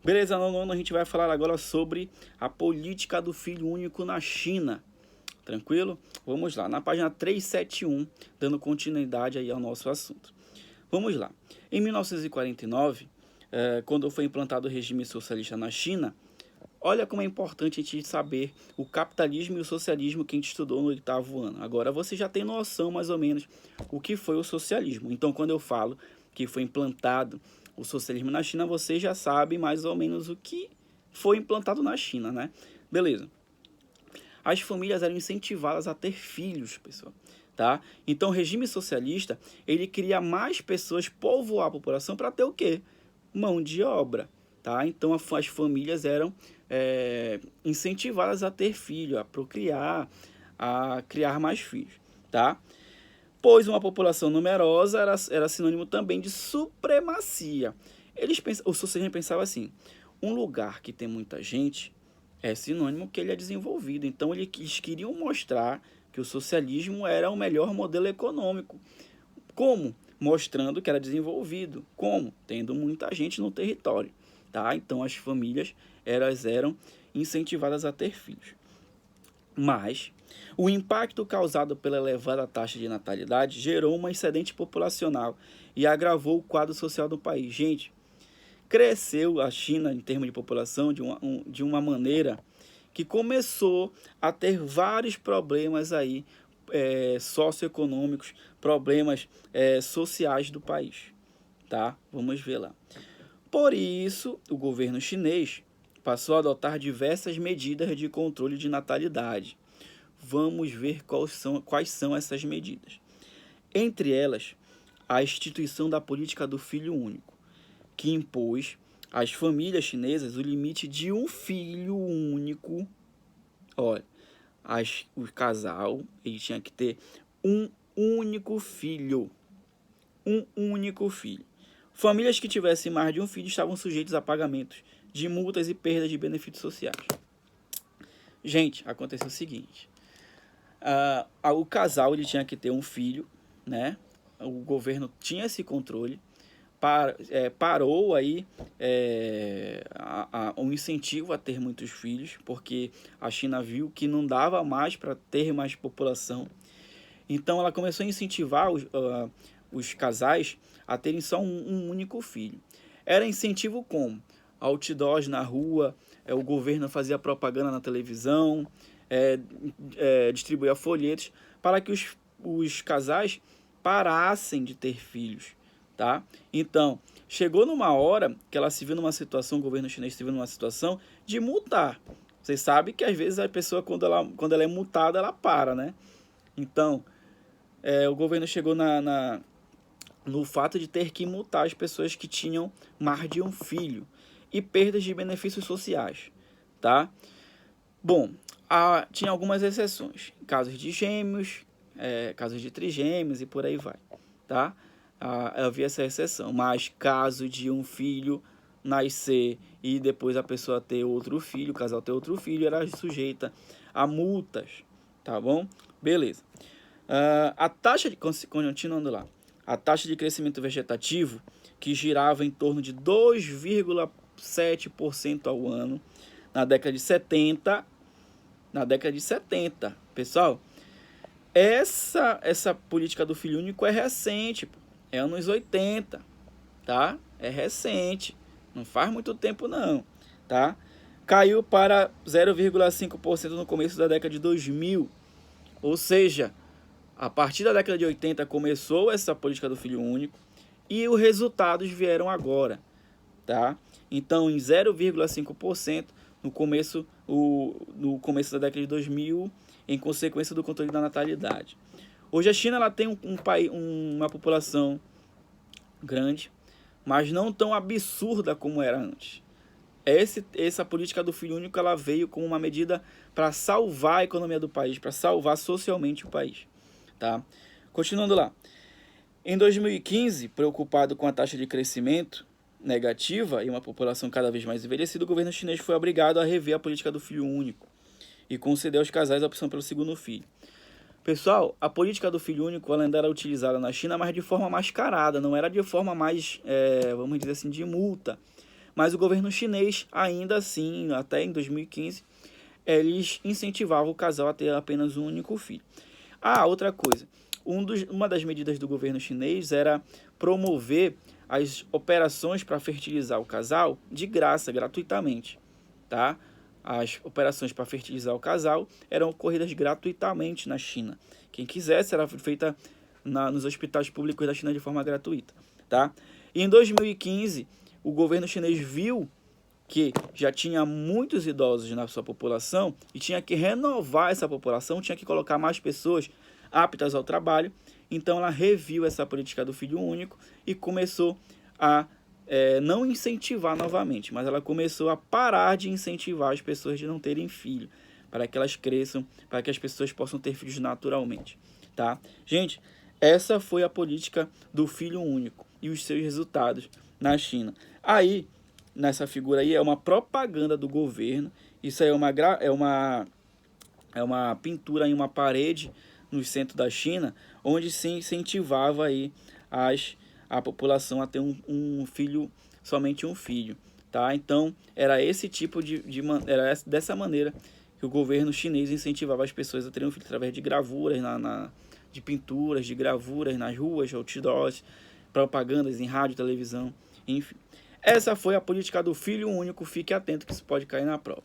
Beleza, no nono a gente vai falar agora sobre a política do filho único na China. Tranquilo? Vamos lá, na página 371, dando continuidade aí ao nosso assunto. Vamos lá. Em 1949, quando foi implantado o regime socialista na China, olha como é importante a gente saber o capitalismo e o socialismo que a gente estudou no 8º ano. Agora você já tem noção mais ou menos o que foi o socialismo. Então, quando eu falo que foi implantado o socialismo na China, você já sabe mais ou menos o que foi implantado na China, né? Beleza. As famílias eram incentivadas a ter filhos, pessoal, tá? Então, o regime socialista, ele queria mais pessoas povoar a população para ter o quê? Mão de obra, tá? Então, as famílias eram incentivadas a ter filho, a procriar, a criar mais filhos, tá? Pois uma população numerosa era sinônimo também de supremacia. O socialismo pensava assim, um lugar que tem muita gente é sinônimo que ele é desenvolvido. Então, eles queriam mostrar que o socialismo era o melhor modelo econômico. Como? Mostrando que era desenvolvido. Como? Tendo muita gente no território. Tá? Então, as famílias eram incentivadas a ter filhos. Mas o impacto causado pela elevada taxa de natalidade gerou uma excedente populacional e agravou o quadro social do país. Gente, cresceu a China em termos de população de uma maneira que começou a ter vários problemas aí, socioeconômicos, problemas sociais do país. Tá? Vamos ver lá. Por isso, o governo chinês passou a adotar diversas medidas de controle de natalidade. Vamos ver quais são essas medidas. Entre elas, a instituição da política do filho único, que impôs às famílias chinesas o limite de um filho único. Olha, o casal ele tinha que ter um único filho. Um único filho. Famílias que tivessem mais de um filho estavam sujeitas a pagamentos de multas e perdas de benefícios sociais. Gente, aconteceu o seguinte. O casal ele tinha que ter um filho, né? O governo tinha esse controle, parou aí um incentivo a ter muitos filhos, porque a China viu que não dava mais para ter mais população. Então ela começou a incentivar os casais a terem só um único filho. Era incentivo como? Outdoors na rua, o governo fazia propaganda na televisão, distribuía folhetos para que os casais parassem de ter filhos, tá? Então, chegou numa hora que ela se viu numa situação, o governo chinês se viu numa situação de multar. Vocês sabem que às vezes a pessoa, quando ela é multada, ela para, né? Então, o governo chegou no fato de ter que multar as pessoas que tinham mais de um filho e perdas de benefícios sociais, tá? Bom, tinha algumas exceções, casos de gêmeos, casos de trigêmeos e por aí vai, tá? Havia essa exceção, mas caso de um filho nascer e depois a pessoa ter outro filho, o casal ter outro filho, era sujeita a multas, tá bom? Beleza. Continuando lá, a taxa de crescimento vegetativo, que girava em torno de 2,7% ao ano na década de 70. Pessoal, essa política do filho único é recente, é anos 80, tá? É recente, não faz muito tempo não, tá? Caiu para 0,5% no começo da década de 2000, ou seja, a partir da década de 80 começou essa política do filho único e os resultados vieram agora, tá? Então, em 0,5% no começo da década de 2000, em consequência do controle da natalidade. Hoje a China ela tem uma população grande, mas não tão absurda como era antes. Essa política do filho único ela veio como uma medida para salvar a economia do país, para salvar socialmente o país. Tá? Continuando lá. Em 2015, preocupado com a taxa de crescimento negativa e uma população cada vez mais envelhecida, o governo chinês foi obrigado a rever a política do filho único e conceder aos casais a opção pelo segundo filho. Pessoal, a política do filho único ela ainda era utilizada na China, mas de forma mascarada, não era de forma mais, vamos dizer assim, de multa, Mas o governo chinês, ainda assim, até em 2015, eles incentivavam o casal a ter apenas um único filho. Outra coisa, uma das medidas do governo chinês era promover as operações para fertilizar o casal de graça, gratuitamente, tá? As operações para fertilizar o casal eram ocorridas gratuitamente na China. Quem quisesse era feita nos hospitais públicos da China de forma gratuita, tá? E em 2015, o governo chinês viu que já tinha muitos idosos na sua população e tinha que renovar essa população, tinha que colocar mais pessoas aptas ao trabalho. Então ela reviu essa política do filho único e começou a não incentivar novamente, mas ela começou a parar de incentivar as pessoas de não terem filho, para que elas cresçam, para que as pessoas possam ter filhos naturalmente, tá? Gente, essa foi a política do filho único e os seus resultados na China. Aí, nessa figura aí, é uma propaganda do governo. Isso aí é uma pintura em uma parede no centro da China, onde se incentivava aí a população a ter somente um filho, tá? Então, era esse tipo era dessa maneira que o governo chinês incentivava as pessoas a terem um filho, através de gravuras, de pinturas, de gravuras nas ruas, outdoors, propagandas em rádio, televisão, enfim. Essa foi a política do filho único. Fique atento que isso pode cair na prova.